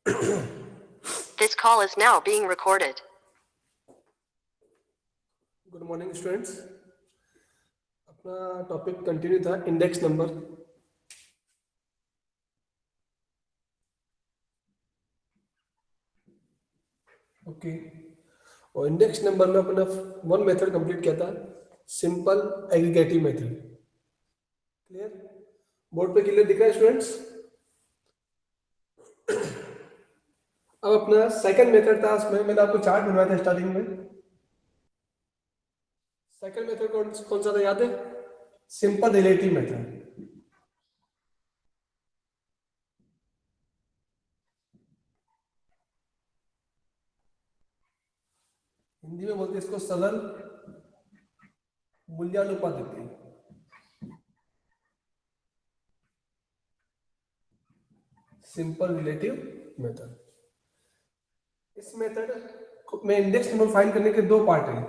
This call is now being recorded. Good morning students. अपना topic continue था index number. Okay, और index number में अपना one method complete किया था, simple aggregative method. Clear? Board पे क्लियर दिख रहा है स्टूडेंट्स? अब अपना सेकंड मेथड था, उसमें मैंने आपको चार्ट बनवाया था स्टार्टिंग में। सेकंड मेथड कौन सा था याद है? Simple relative method. हिंदी में बोलते हैं इसको सरल मूल्यानुपात देते हैं। Simple relative method. इस मेथड में इंडेक्स नंबर फाइंड करने के दो पार्ट हैं,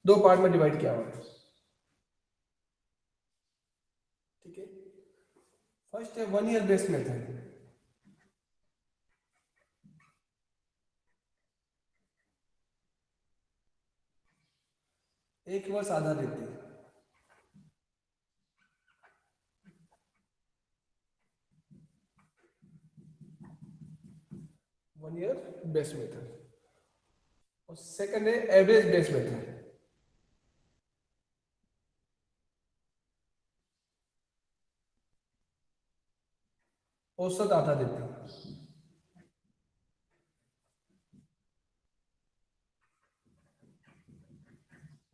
दो पार्ट में डिवाइड किया हुआ है। ठीक है, फर्स्ट है 1 ईयर बेस्ड मेथड। एक वर्ष आधारित है। 1 ईयर बेस्ड मेथड। और सेकंड है एवरेज बेस्ड मेथड। औसत आधारित है।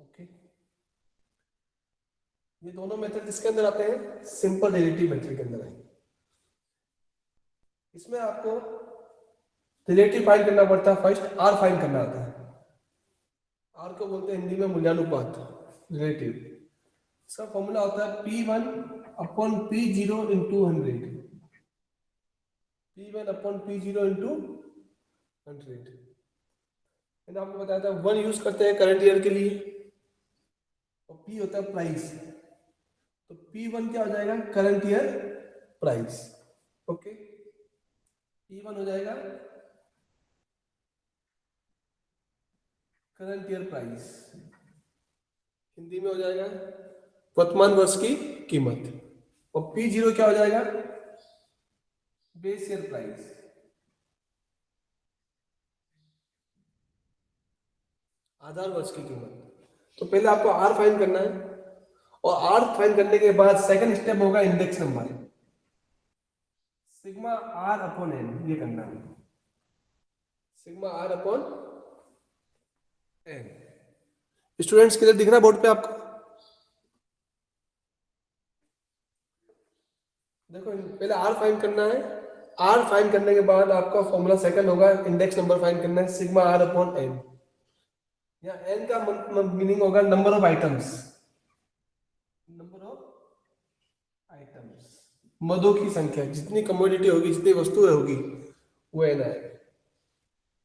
ओके, ये दोनों मेथड किसके अंदर आते हैं? सिंपल रिलेटिव मेथड के अंदर आएंगे। इसमें आपको रिलेटिव फाइंड करना पड़ता है, फर्स्ट आर फाइंड करना आता है। आर को बोलते हैं हिंदी में मूल्यानुपात, रिलेटिव। इसका फॉर्मूला होता है P1 upon P0 into 100। P1 upon P0 into 100। मैंने आपको बताया था 1 यूज करते हैं करंट ईयर के लिए, और P होता है प्राइस। तो P1 क्या हो जाएगा? Current year price. Okay, P1 हो जाएगा करंट ईयर प्राइस, हिंदी में हो जाएगा वर्तमान वर्ष की कीमत। और P0 क्या हो जाएगा? Base year price. आधार वर्ष की कीमत। तो पहले आपको आर फाइंड करना है, और आर फाइंड करने के बाद सेकंड स्टेप होगा index number, sigma R upon N. ये करना है, sigma R upon N. Students clear दिख रहा है बोर्ड पे आपको? देखो, पहले आर फाइंड करना है। आर फाइंड करने के बाद आपका फॉर्मूला सेकंड होगा इंडेक्स नंबर फाइंड करना है, सिग्मा आर अपॉन एन। या एन का मीनिंग होगा number of items. Number of items, मदों की संख्या। जितनी कमोडिटी होगी, जितनी वस्तुएं होगी, वो एन आएगा।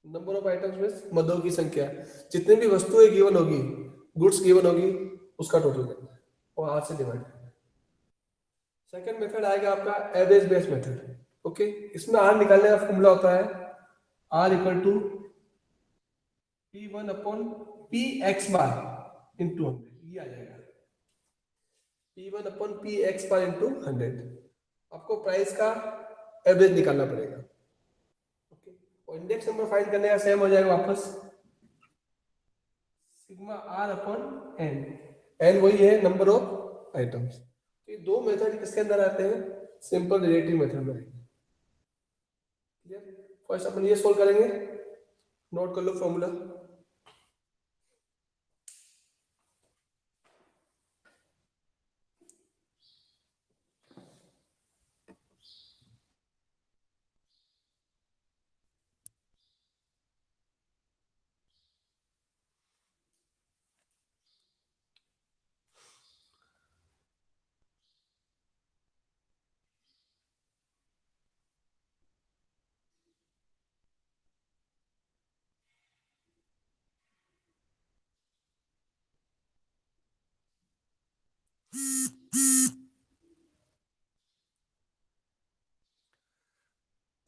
नंबर ऑफ आइटम्स में मदों की संख्या, जितनी भी वस्तुएं गिवन होगी, गुड्स गिवन होगी, उसका टोटल करना है और आर से डिवाइड करना है। सेकंड मेथड आएगा आपका एवरेज बेस्ड मेथड। ओके, इसमें आर निकालने का फॉर्मूला होता है R equal to P1 upon P X bar into 100। ये आ जाएगा P1 upon P X bar into 100। आपको प्राइस का एवरेज निकालना पड़ेगा। ओके, और इंडेक्स नंबर फाइंड करने का सेम हो जाएगा वापस, sigma R upon N. N वही है नंबर ऑफ आइटम्स। तो ये दो मेथड किसके अंदर आते हैं? सिंपल रिलेटिव मेथड में। क्लियर? फर्स्ट अपन ये सोल्व करेंगे, नोट कर लो फॉर्मूला।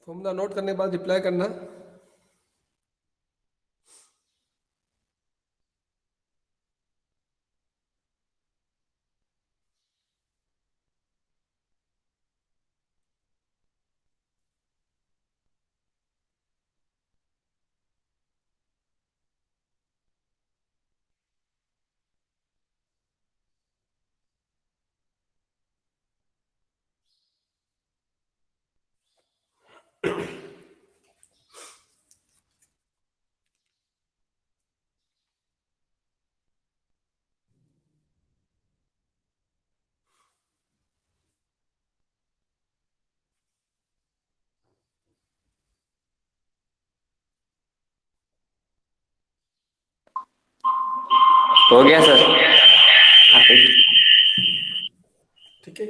फॉर्मूला नोट करने के बाद रिप्लाई करना। हो गया सर। ठीक है,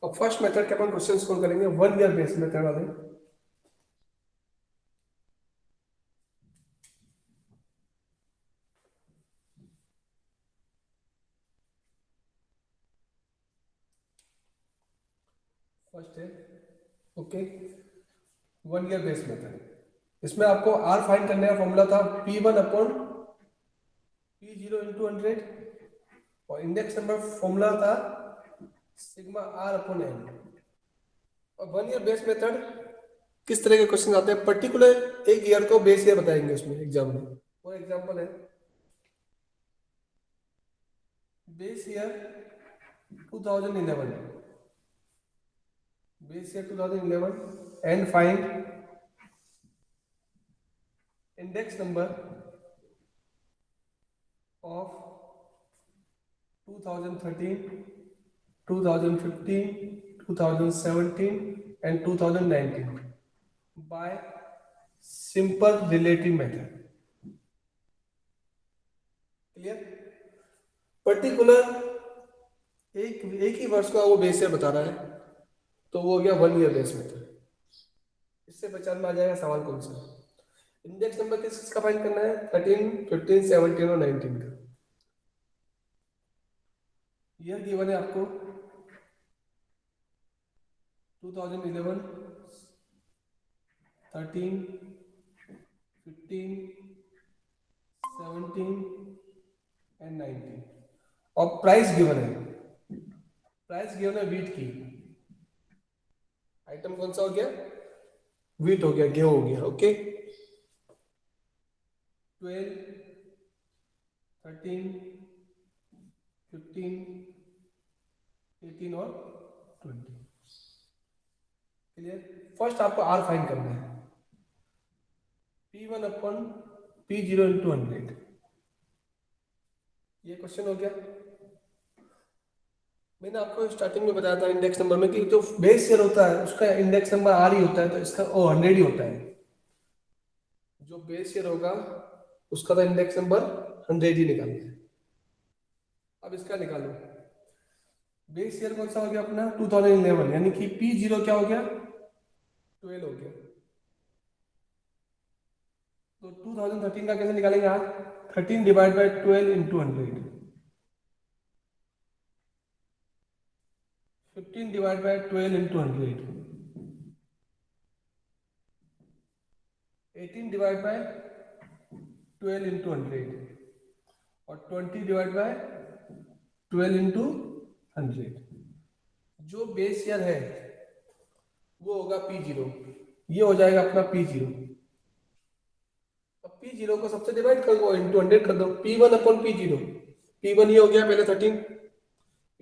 अब फर्स्ट मेथड के अपन क्वेश्चन सॉल्व करेंगे 1 ईयर बेस मेथड वाले। फर्स्ट है ओके 1 ईयर बेस मेथड। इसमें आपको आर फाइंड करने का फॉर्मूला था P1 अपॉन P0 इंटू 100 और इंडेक्स नंबर फॉर्मूला था सिग्मा आर अपॉन एन। और 1 ईयर बेस मेथड किस तरह के क्वेश्चन आते हैं, पर्टिकुलर एक ईयर को बेस ईयर बताएंगे उसमें एग्जाम में। फॉर एग्जांपल है base year 2011, base year 2011 and find index number of 2013, 2015, 2017 and 2019 by simple relative method। Clear? Particular एक ही वर्ष का वो बेस ईयर बता रहा है, तो वो हो गया 1 ईयर बेस मेथड। इससे पहचान में आ जाएगा सवाल कौन सा। इंडेक्स नंबर किसका फाइंड करना है, 13, 15, 17 और 19 का। ईयर गिवन है आपको 2011, 13, 15, 17 एंड 19 और प्राइस गिवन है, प्राइस गिवन है वीट की। आइटम कौन सा हो गया, वीट हो गया, गेहूं हो गया। ओके 12, 13, 15, 18 और 20। क्लियर? फर्स्ट आपको आर फाइंड करना है P1 अपॉन P0 इंटू 100। ये क्वेश्चन हो गया। मैंने आपको स्टार्टिंग में बताया था इंडेक्स नंबर में कि जो बेस ईयर होता है उसका इंडेक्स नंबर आर ही होता है, तो इसका 100 ही होता है। जो बेस ईयर होगा उसका तो इंडेक्स नंबर 100 ही निकालना है। अब इसका निकालो, बेस ईयर कौन सा हो गया अपना 2011, यानी कि P0 क्या हो गया 12 हो गया। तो 2013 का कैसे निकालेंगे आप, 13 divide by 12 into 100, 15 divide by 12 into 100, 18 divide by 12 into 100 और 20 डिवाइड बाई 12 इंटू 100। जो बेस ईयर है वो होगा P0, ये हो जाएगा अपना P0। अब P0 को सबसे डिवाइड कर दो, इंटू 100 कर दो, P1 अपॉन P0। P1 ये हो गया पहले 13,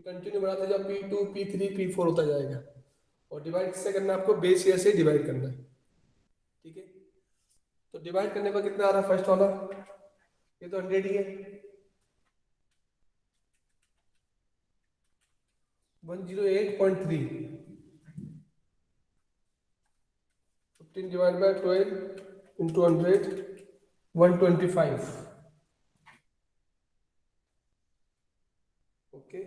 कंटिन्यू बढ़ाते जाओ, P2, P3, P4 होता जाएगा। और डिवाइड किससे करना है आपको, बेस ईयर से डिवाइड करना है। ठीक है, तो डिवाइड करने पर कितना आ रहा है फर्स्ट वाला, ये तो 100 ही है, 108.3, 15 divide by 12 into 100, 125। Okay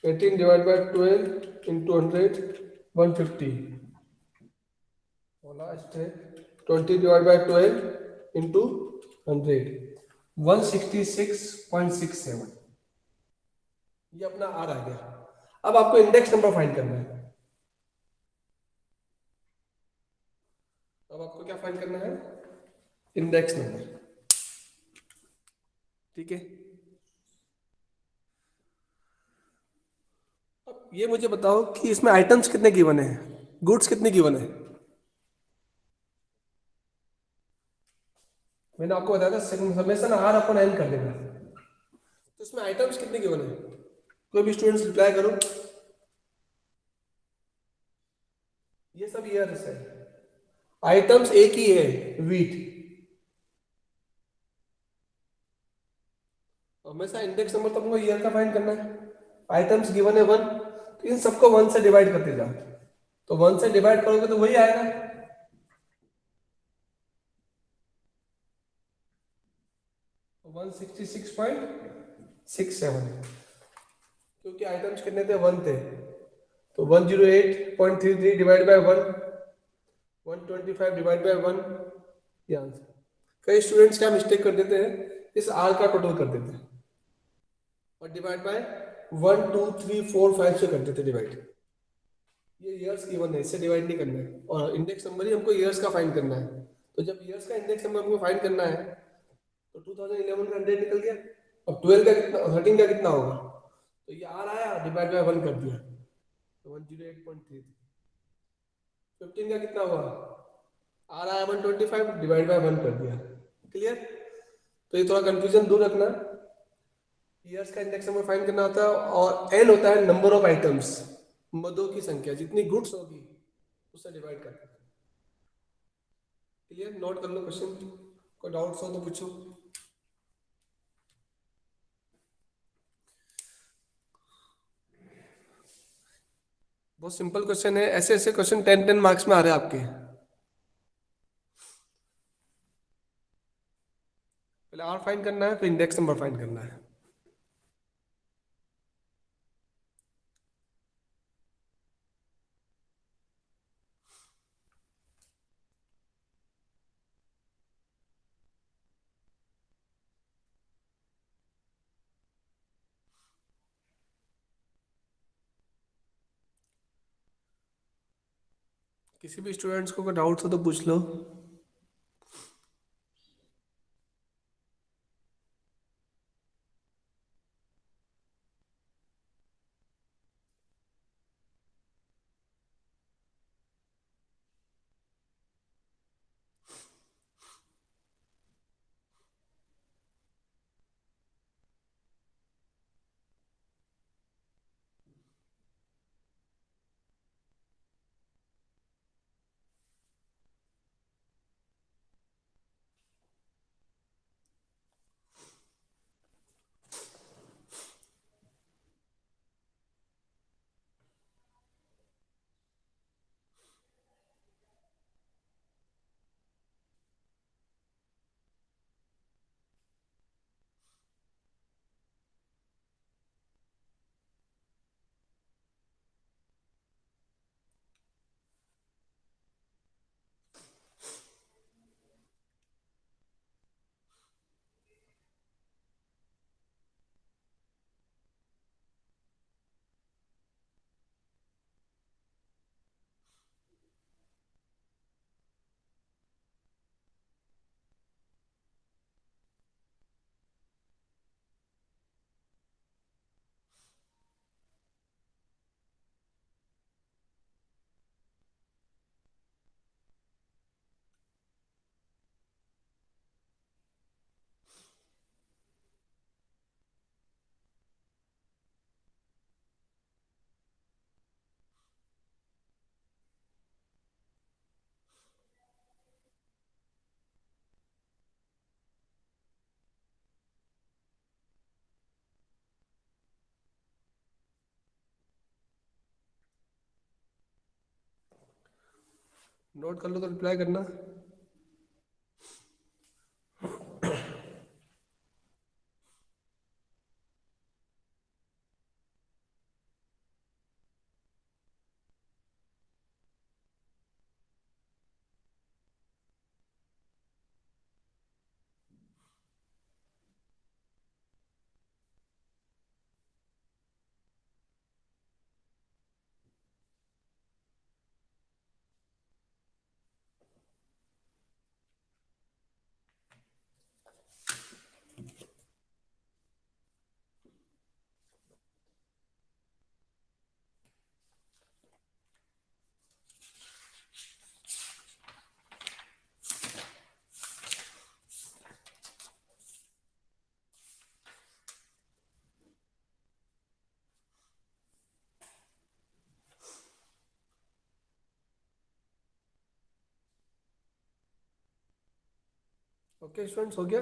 18 divide by 12 into 100, 150 और लास्ट है 20 डिवाइड बाय 12 इंटू 100, 166.67। ये अपना आर आ गया। अब आपको इंडेक्स नंबर फाइंड करना है। अब आपको क्या फाइंड करना है? Index number. ठीक है, अब ये मुझे बताओ कि इसमें आइटम्स कितने गिवन है, गुड्स कितने गिवन है? मैंने आपको बताया था समेशन आर अपन एन कर देगा। तो इसमें आइटम्स कितने गिवन है? कोई भी स्टूडेंट्स रिप्लाई करो। ये सब ईयर्स है, आइटम्स एक ही है, वीट। हमेशा इंडेक्स नंबर तो हमको ईयर का फाइंड करना है। आइटम्स गिवन है 1, तो इन सबको 1 से डिवाइड करते जाओ। तो 1 से डिवाइड करोगे तो वही आएगा, 166.67, क्योंकि आइटम्स कितने थे? 1 थे। तो 108.33 डिवाइड बाय 1, 125 डिवाइड बाय 1, ये आंसर। कई स्टूडेंट्स क्या मिस्टेक कर देते हैं, इस आर का टोटल कर देते हैं और डिवाइड बाय 1 2 3 4 5 से कर देते डिवाइड। ये ईयर्स गिवन है, इससे डिवाइड नहीं करना है, और इंडेक्स नंबर ही हमको ईयर्स का फाइंड करना है। तो जब ईयर्स का इंडेक्स नंबर हमको फाइंड करना है, तो 2011 का 100 निकल गया। अब 12 का कितना, 13 का कितना होगा? तो ये आर आया, डिवाइड बाय 1 कर दिया, तो 108.33। 15 का कितना हुआ? आर आया 125, डिवाइड बाय 1 कर दिया। क्लियर? तो ये थोड़ा कंफ्यूजन दूर रखना। ईयर्स का इंडेक्स नंबर फाइंड करना होता है, और एन होता है नंबर ऑफ आइटम्स, मदों की संख्या, जितनी गुड्स होगी उससे डिवाइड करते हैं। क्लियर? नोट कर लो क्वेश्चन, कोई डाउट्स हो तो पूछो। बहुत सिंपल क्वेश्चन है, ऐसे ऐसे क्वेश्चन 10 मार्क्स में आ रहे हैं आपके। पहले आर फाइंड करना है, फिर इंडेक्स नंबर फाइंड करना है। किसी भी स्टूडेंट्स को कोई डाउट्स हो तो पूछ लो। नोट कर लो तो रिप्लाई करना। ओके स्टूडेंट्स, हो गया?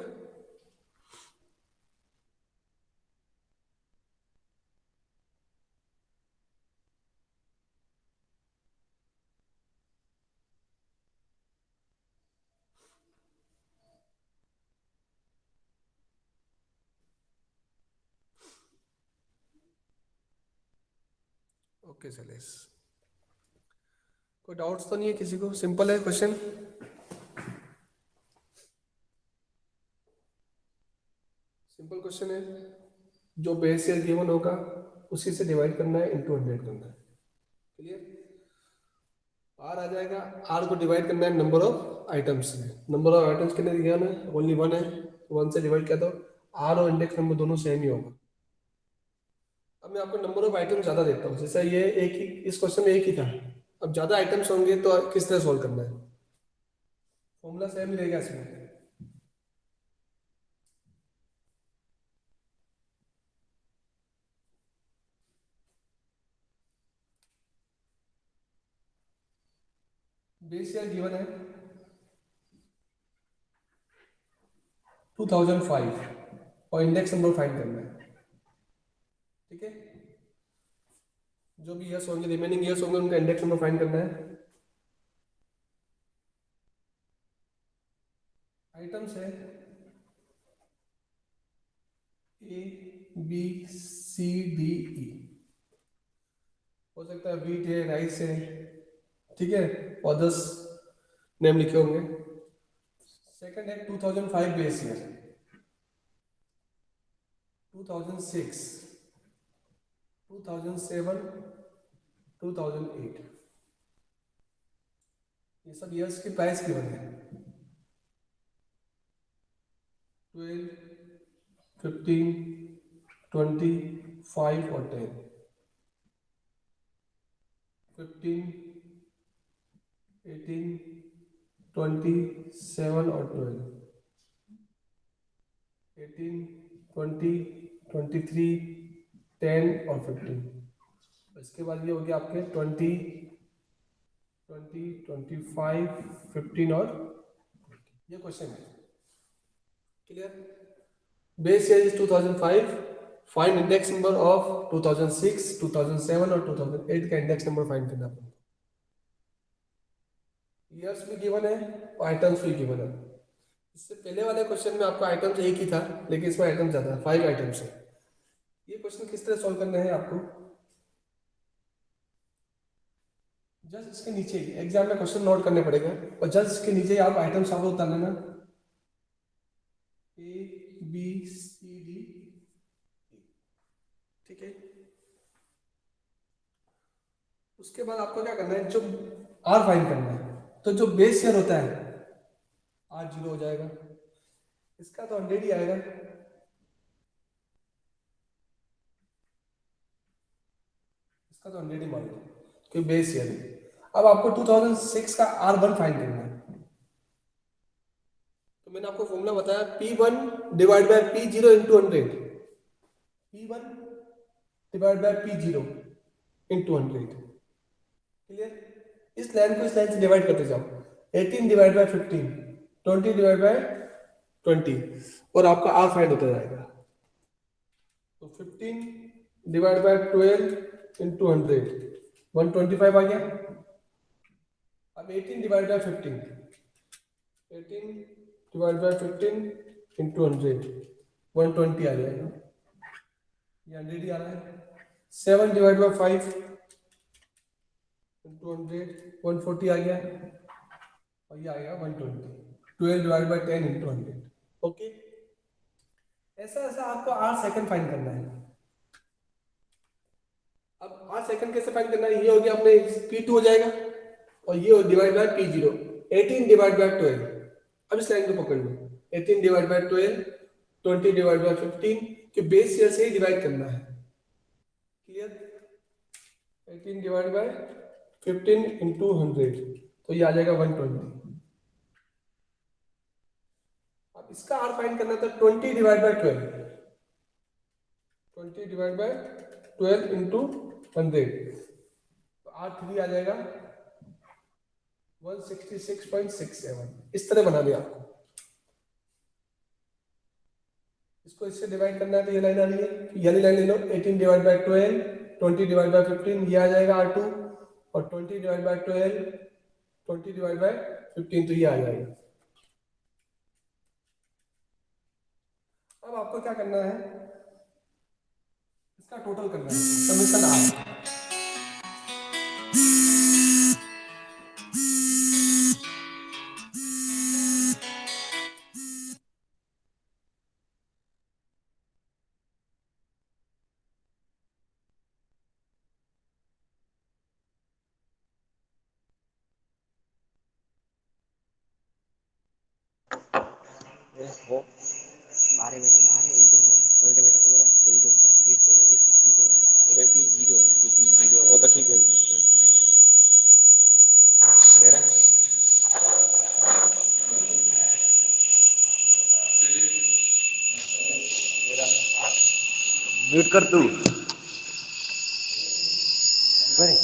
ओके चलेस, कोई डाउट्स तो नहीं है किसी को? सिंपल है क्वेश्चन। सिंपल क्वेश्चन है, जो बेस ईयर गिवन होगा उसी से डिवाइड करना है, इंटू 100 करना है। क्लियर? आर आ जाएगा, आर को डिवाइड करना है नंबर ऑफ आइटम्स से। नंबर ऑफ आइटम्स कितने दिया है? ओनली वन है, तो वन से डिवाइड किया तो आर और इंडेक्स नंबर दोनों सेम ही होगा। अब मैं आपको नंबर ऑफ आइटम ज्यादा देता हूँ, जैसे ये एक ही, इस क्वेश्चन में एक ही था। अब ज्यादा आइटम्स होंगे तो किस तरह सॉल्व करना है? फॉर्मूला सेम ही रहेगा इसमें। बेस ईयर गिवन है 2005 और इंडेक्स नंबर फाइंड करना है। ठीक है, जो भी ईयर्स होंगे, रिमेनिंग ईयर्स होंगे, उनका इंडेक्स नंबर फाइंड करना है। आइटम्स है ए बी सी डी ई, हो सकता है व्हीट है, राइस है, ठीक है, अदर्स नेम लिखे होंगे। सेकंड है 2005 बेस ईयर, 2006, 2007, 2008, ये सब ईयर्स की प्राइस गिवन है। 12, 15, 20, 5 और 10, 15, 18, 20, 7 और 12, 18, 20, 23, 10 और 15। इसके बाद ये हो गया आपके 20, 25, 15 और ये क्वेश्चन है। Clear? Base year is 2005, find index number of 2006, 2007 और 2008 का इंडेक्स नंबर फाइंड करना है। ईयर्स भी गिवन है और आइटम्स भी गिवन है। इससे पहले वाले क्वेश्चन में आपका आइटम्स एक ही था, लेकिन इसमें आइटम ज्यादा है, 5 आइटम्स है। ये क्वेश्चन किस तरह सॉल्व करना है आपको? जस्ट इसके नीचे ही एग्जाम में क्वेश्चन नोट करने पड़ेगा, और जस्ट इसके नीचे ही आप आइटम्स आपको उतार लेना, ए बी सी डी, ठीक है। उसके बाद आपको क्या करना है, जो आर फाइंड करना है, तो जो बेस ईयर होता है आर 0 हो जाएगा, इसका तो 100 ही आएगा। इसका तो 100 ही मान लो कि बेस ईयर है। अब आपको 2006 का R1 फाइंड करना है, तो मैंने आपको फॉर्मूला बताया P1 divide by P0 into 100, P1 divide by P0 into 100। Clear? इस लाइन को इस लाइन से डिवाइड करते जाओ, 18 डिवाइड बाय 15, 20 डिवाइड बाय 20, और आपका R फाइंड होता जाएगा। तो 15 डिवाइड बाय 12 इंटू 100, 125 आ गया। अब 18 divide bye 15, 18 divide bye 15 into 100, 120 आ जाएगा, ये 100 ही आ रहा है। 7 डिवाइड बाय 5 इंटू 100, 140 आ गया, और ये आएगा 120। 12 डिवाइड बाय 10 इंटू 100। ओके, ऐसा ऐसा आपको R सेकंड फाइंड करना है। अब R सेकंड कैसे फाइंड करना है? ये हो गया अपने P2 हो जाएगा, और ये divide by P0, 18 divide by 12। अब इस लाइन को पकड़ लो, 18 डिवाइड बाय 12, 20 डिवाइड बाय 15, कि बेस ईयर से ही डिवाइड करना है। क्लियर? 18 डिवाइड बाय 15 इंटू 100, तो ये आ जाएगा 120। अब इसका R फाइंड करना था 20 divide by 12, 20 divide by 12 into 100, तो R3 आ जाएगा 166.67। इस तरह बना दिया आपको। इसको इससे डिवाइड करना है तो ये लाइन आ रही है, ये वाली लाइन ले लो, 18 डिवाइड बाय 12, 20 डिवाइड बाय 15, ये आ जाएगा R2, और 20 डिवाइड बाय 12, 20 डिवाइड बाय 15, तो ये आ जाएगा। अब आपको क्या करना है, इसका टोटल करना है, समेशन R। हो 12 बेटा 12 इंटू हो 15 बेटा 15 इंटू हो 20 बेटा 20 इंटू हो पी जीरो है पी जीरो वो तो ठीक है मेरा म्यूट कर तू बरे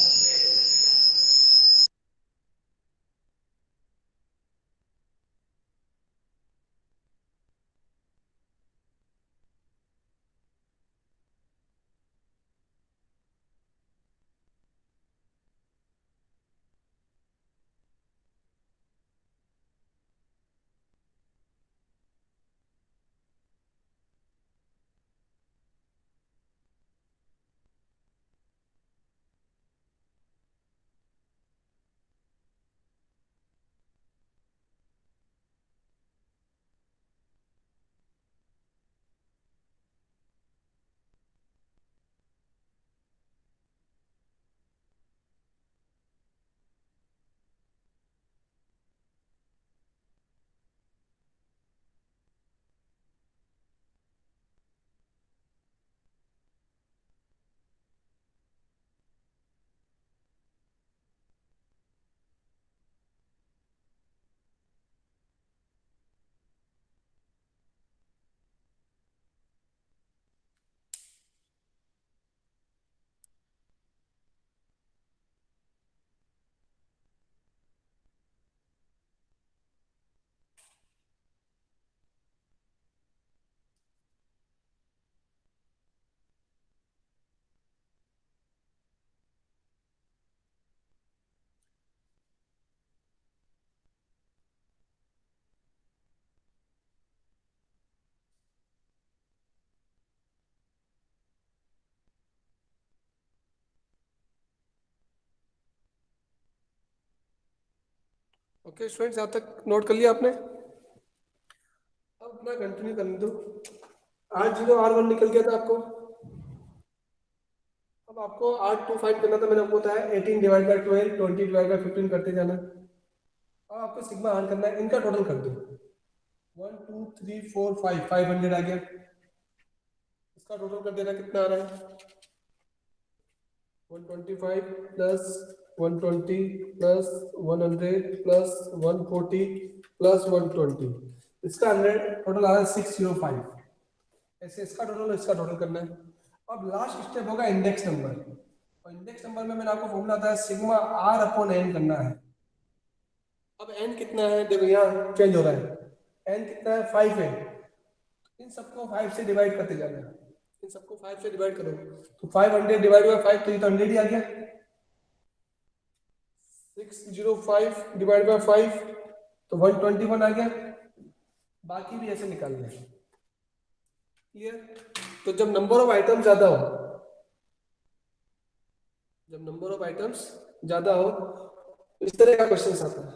ओके स्टूडेंट्स, यहाँ तक नोट कर लिया आपने। अब अपना कंटिन्यू करने दो। R0 R1 निकल गया था आपको। अब आपको R2 फाइंड करना था, मैंने आपको बताया 18 डिवाइड बाय 12, 20 डिवाइड बाय 15 करते जाना। अब आपको सिग्मा R करना है, इनका टोटल कर दो। 1 2 3 4 5, 500 आ गया। इसका टोटल कर देना, कितना आ रहा है, 125 प्लस 120 प्लस 100 प्लस 140 प्लस 120, इसका 100 टोटल आ रहा है 605। ऐसे इसका टोटल इसका टोटल करना है। अब लास्ट स्टेप होगा इंडेक्स नंबर, और इंडेक्स नंबर में मैंने आपको फॉर्मूला था सिग्मा R अपॉन n करना है। अब n कितना है, देखो यहाँ चेंज हो रहा है, n कितना है 5 है, इन सबको 5 से डिवाइड करते जाना है, इन सबको 5 से डिवाइड करो तो 500 डिवाइड बाय 5, तो ये तो 100 ही आ गया। 605 डिवाइड बाय 5 तो 121 आ गया। बाकी भी ऐसे निकालना है, क्लियर। तो जब नंबर ऑफ आइटम्स ज्यादा हो, जब नंबर ऑफ आइटम्स ज्यादा हो तो इस तरह का क्वेश्चन आता है।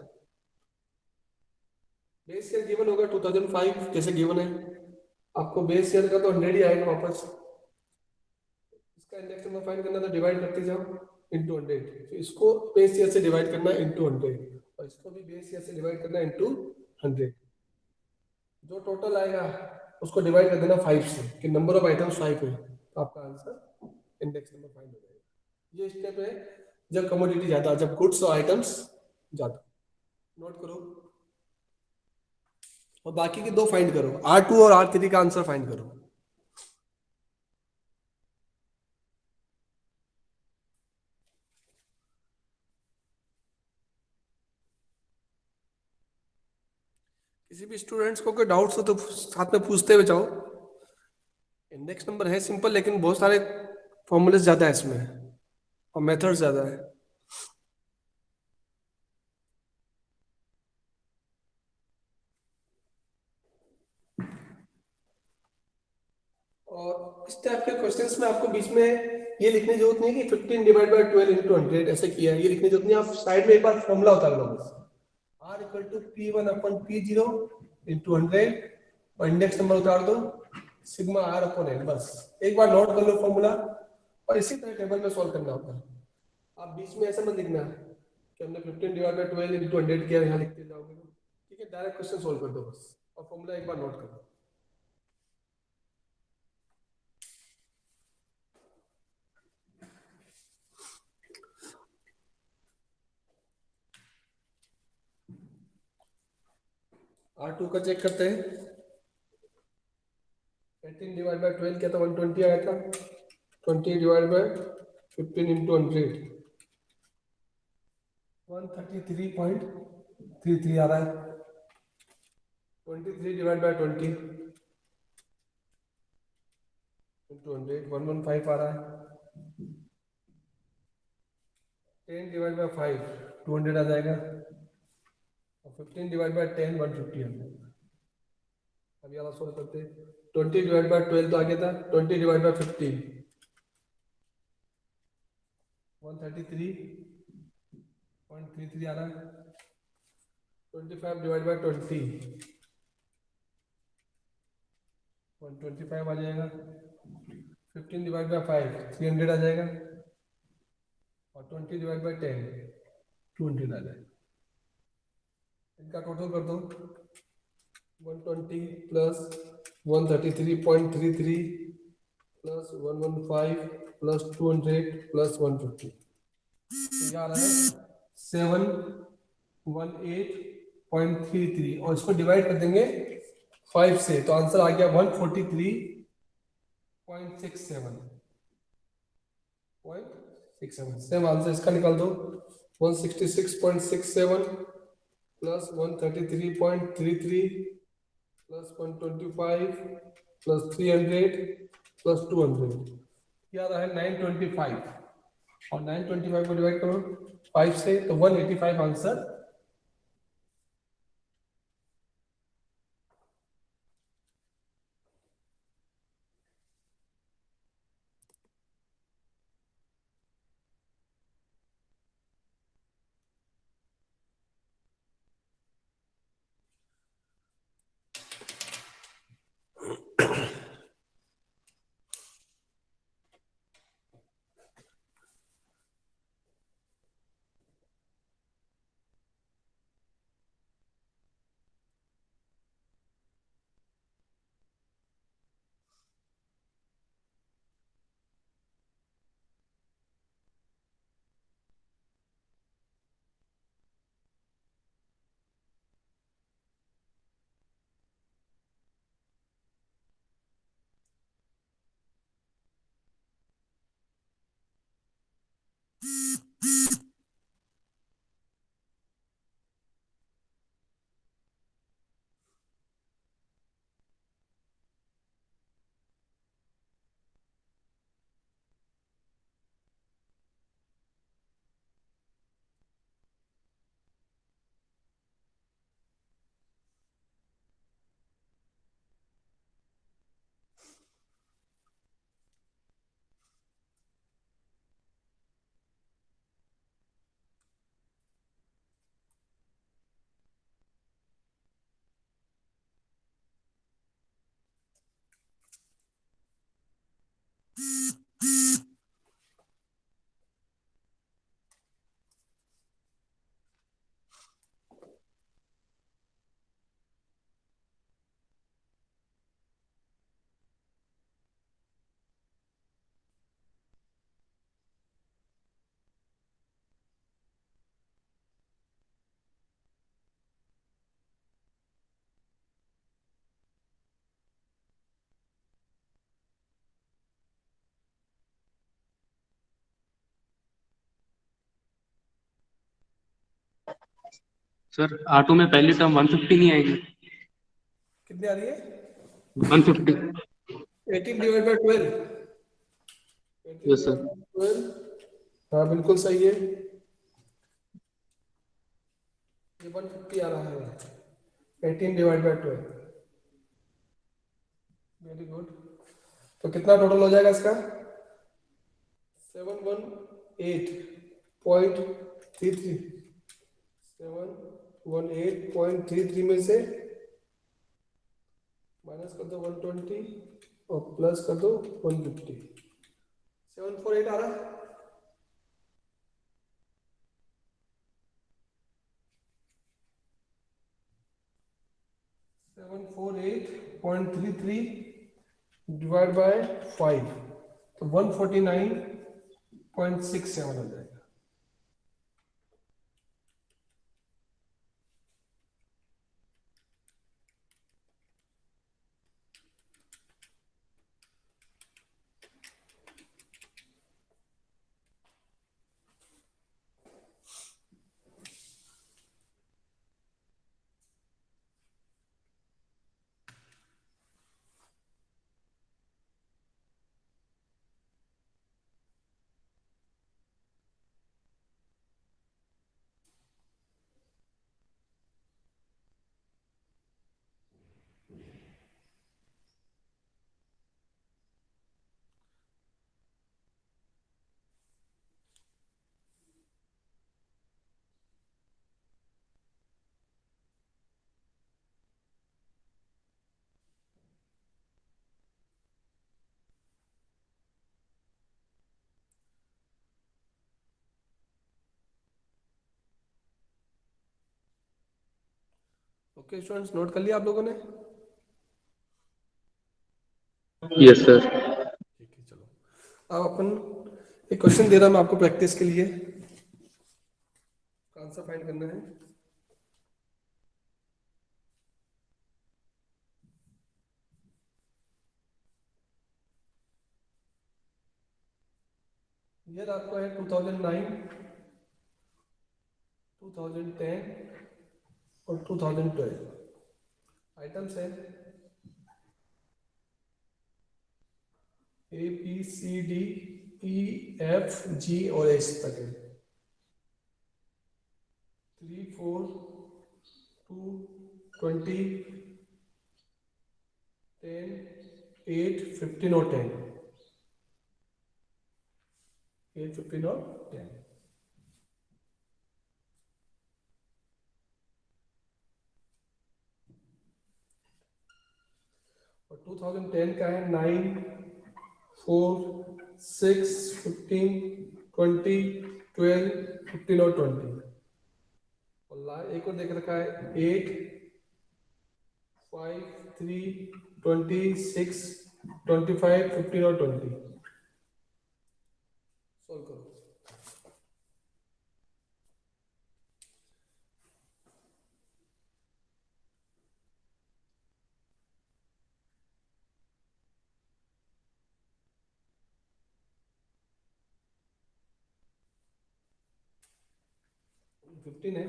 बेस ईयर गिवन होगा 2005 जैसे गिवन है, आपको बेस ईयर का तो 100 ही आएगा वापस। इसका इंडेक्स नंबर फाइंड करना तो डिवाइड करते जाओ इनटू 100, तो इसको बेस ईयर से डिवाइड करना इनटू 100, और इसको भी बेस ईयर से डिवाइड करना इनटू 100। जो टोटल आएगा उसको डिवाइड कर देना 5 से, कि नंबर ऑफ आइटम्स 5 है, तो आपका आंसर इंडेक्स नंबर फाइंड हो जाएगा। ये स्टेप है जब कमोडिटी ज्यादा, जब गुड्स और आइटम्स ज्यादा। नोट करो, और बाकी के दो फाइंड करो, R2 और R3 का आंसर फाइंड करो। किसी भी स्टूडेंट्स को कोई डाउट्स हो तो साथ में पूछते हुए जाओ। इंडेक्स नंबर है सिंपल, लेकिन बहुत सारे फॉर्मूले ज्यादा है इसमें और मेथड ज्यादा है। और इस टाइप के क्वेश्चंस में आपको बीच में ये लिखने की जरूरत नहीं है कि 15 डिवाइड बाय 12 इंटू 100 ऐसे किया है, ये लिखने की जरूरत नहीं है। आप साइड में एक बार फॉर्मूला उतार लो बस, R equal to P1 upon P0 into 100 और इंडेक्स नंबर उतार दो सिग्मा R अपन N, बस एक बार नोट कर लो फॉर्मूला और इसी तरह टेबल में सॉल्व करना होता है। आप बीच में ऐसा मत लिखना कि हमने 15 डिवाइड बाय 12 इंटू 100 किया, यहाँ लिखते जाओगे तो ठीक है, डायरेक्ट क्वेश्चन सॉल्व कर दो बस और फॉर्मूला एक बार नोट कर दो। R2 का चेक करते हैं। 18 डिवाइड बाय 12 क्या था, 120 आया था। 20 डिवाइड बाय 15 इंटू 100 133.33 आ रहा है। 23 डिवाइड बाय 20 इंटू 100 115 आ रहा है। 10 डिवाइड बाय 5 200 आ जाएगा और 15 डिवाइड बाय 10 150 आ जाएगा। अब ये वाला सॉल्व करते हैं। 20 डिवाइड बाय 12 तो आ गया था। 20 डिवाइड बाय 15 133.33 आ रहा है। 25 डिवाइड बाय 20 125 आ जाएगा। 15 डिवाइड बाय 5 300 आ जाएगा और 20 डिवाइड बाय 10 200 आ जाएगा। इनका टोटल कर दो। 120 प्लस 133.33 प्लस 115 प्लस 200 प्लस 150, तो ये आ रहा है 718.33 और इसको डिवाइड कर देंगे 5 से तो आंसर आ गया 143.67। सेम आंसर इसका निकाल दो। 166.67 प्लस 133.33 प्लस 125 प्लस 300 प्लस 200, क्या रहा है 925 और 925 को डिवाइड करो 5 से तो 185 आंसर। सर ऑटो में पहली टर्म 150 नहीं आएगी? कितनी आ रही है? 150। 18 divide by 12, 18 yes divide sir. By 12, हाँ बिल्कुल सही है, ये 150 आ रहा है, 18 डिवाइड बाय 12, वेरी गुड। तो कितना टोटल हो जाएगा इसका? 718.33, 718.33 में से माइनस कर दो 120 और प्लस कर दो 150, 748 आ रहा है। 748.33 डिवाइड बाय 5, तो 149.67 हो जाएगा। ओके स्टूडेंट्स, नोट कर लिया आप लोगों ने? Yes sir. ठीक है, चलो अब अपन एक क्वेश्चन दे रहा मैं आपको प्रैक्टिस के लिए, आंसर फाइंड करना है। ईयर आपको है 2009, 2010 और 2012। आइटम्स है A B C D E F G और एच तक है। 3 4 2 20 10 8 15 और 10, 8 15 और 10। और 2010 का है 9 4 6 15 20 12 15 और 20। और एक और देख रखा है 8 5 3 26 25 15 और 20। सॉल्व करो। फिफ्टीन है,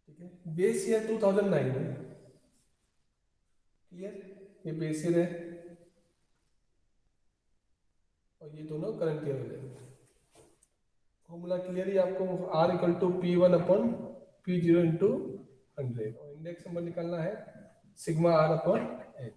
ठीक है। बेस ईयर 2009 है, क्लियर, ये बेस ईयर है और ये दोनों करंट ईयर हो जाएंगे। फॉर्मूला क्लियर ही आपको, R equal to P1 upon P0 into 100, और इंडेक्स नंबर निकालना है sigma R upon N.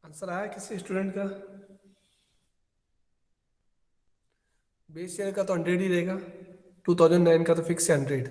Answer आया किसी स्टूडेंट का? बेस ईयर का तो 100 ही रहेगा, 2009 का तो फिक्स है 100।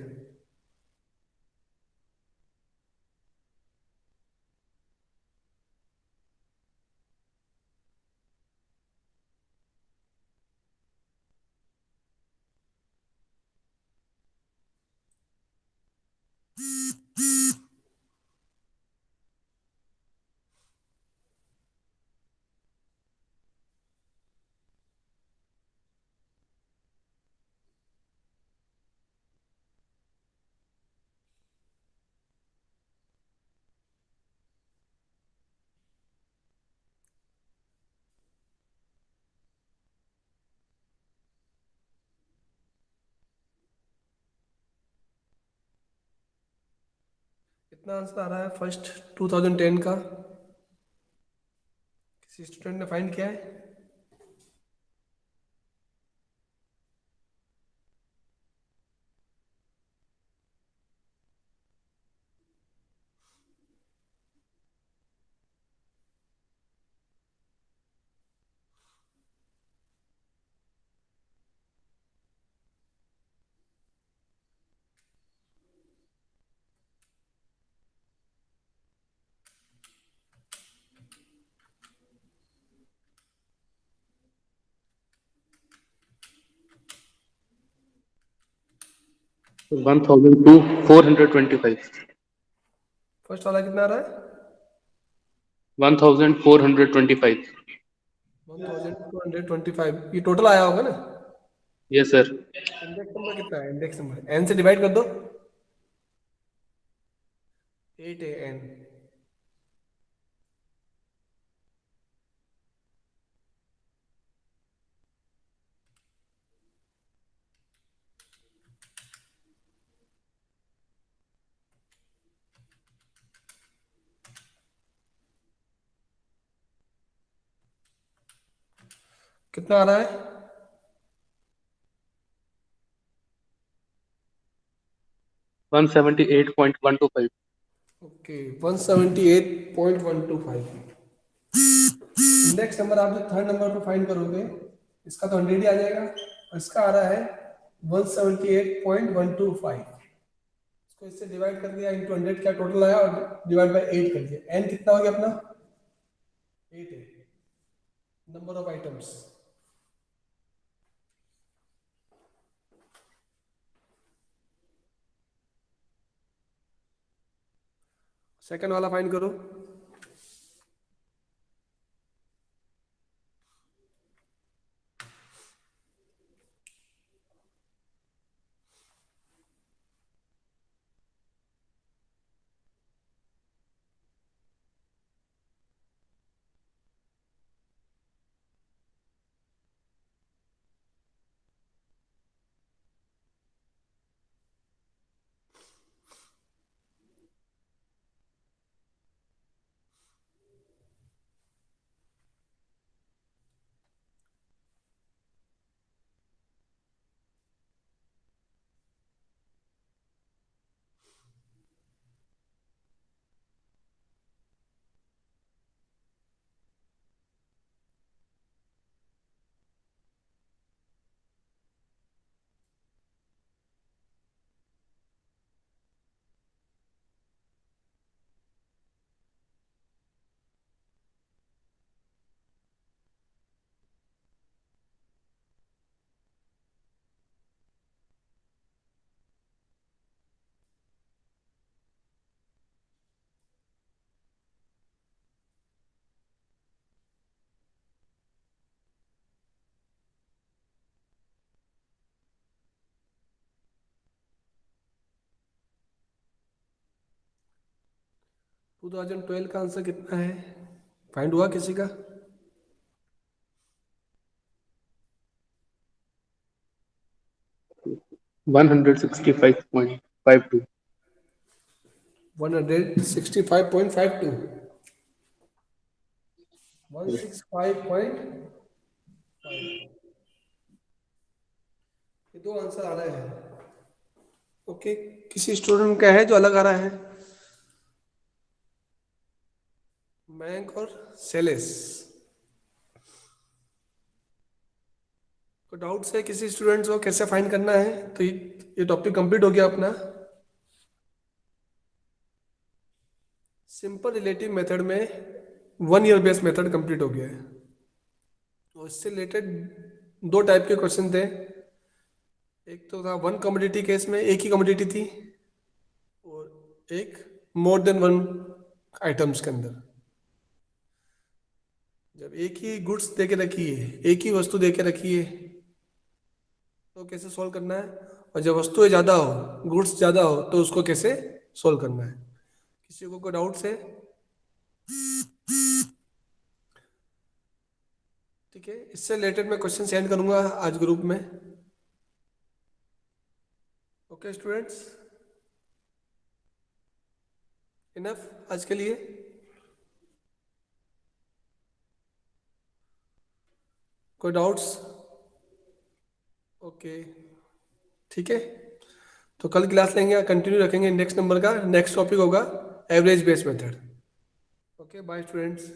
कितना आंसर आ रहा है फर्स्ट 2010 का? किसी स्टूडेंट ने फाइंड किया है? One thousand two 425. फर्स्ट वाला कितना आ रहा है? 1425. 1225, ये टोटल आया होगा ना? Yes, sir. इंडेक्स नंबर कितना है? इंडेक्स नंबर एन से डिवाइड कर दो, 8 है एन। कितना आ रहा है? 178.125. ओके, 178.125। इंडेक्स नंबर आप जो थर्ड नंबर पर फाइंड करोगे, इसका तो 100 ही आ जाएगा, और इसका आ रहा है 178.125। इसको इससे डिवाइड कर दिया, इंटू 100 क्या टोटल आया, और डिवाइड बाय 8 कर दिया। एन कितना हो गया अपना? 8 है, नंबर ऑफ आइटम्स। सेकंड वाला फाइंड करो। टू 2012 का आंसर कितना है? फाइंड हुआ किसी का? 165.52. 165.52, 165.52। ये दो आंसर आ रहे हैं। ओके, किसी स्टूडेंट का है जो अलग आ रहा है? मयंक और सेलेस, कोई डाउट्स है किसी स्टूडेंट्स को कैसे फाइंड करना है? तो ये टॉपिक कंप्लीट हो गया अपना। सिंपल रिलेटिव मेथड में 1 ईयर बेस्ड मेथड कंप्लीट हो गया है। तो इससे रिलेटेड 2 टाइप के क्वेश्चन थे। एक तो था 1 कमोडिटी केस में एक ही कमोडिटी थी, और एक मोर देन 1 आइटम्स के अंदर। जब एक ही गुड्स दे के रखी है, एक ही वस्तु दे के रखी है, तो कैसे सॉल्व करना है? और जब वस्तुएं ज्यादा हो, गुड्स ज्यादा हो, तो उसको कैसे सॉल्व करना है? किसी को कोई डाउट्स है? ठीक है, इससे रिलेटेड मैं क्वेश्चन सेंड करूंगा आज ग्रुप में। ओके स्टूडेंट्स, इनफ आज के लिए। कोई डाउट्स? ओके ठीक है, तो कल क्लास लेंगे, कंटिन्यू रखेंगे इंडेक्स नंबर का। नेक्स्ट टॉपिक होगा average base method. Okay bye students.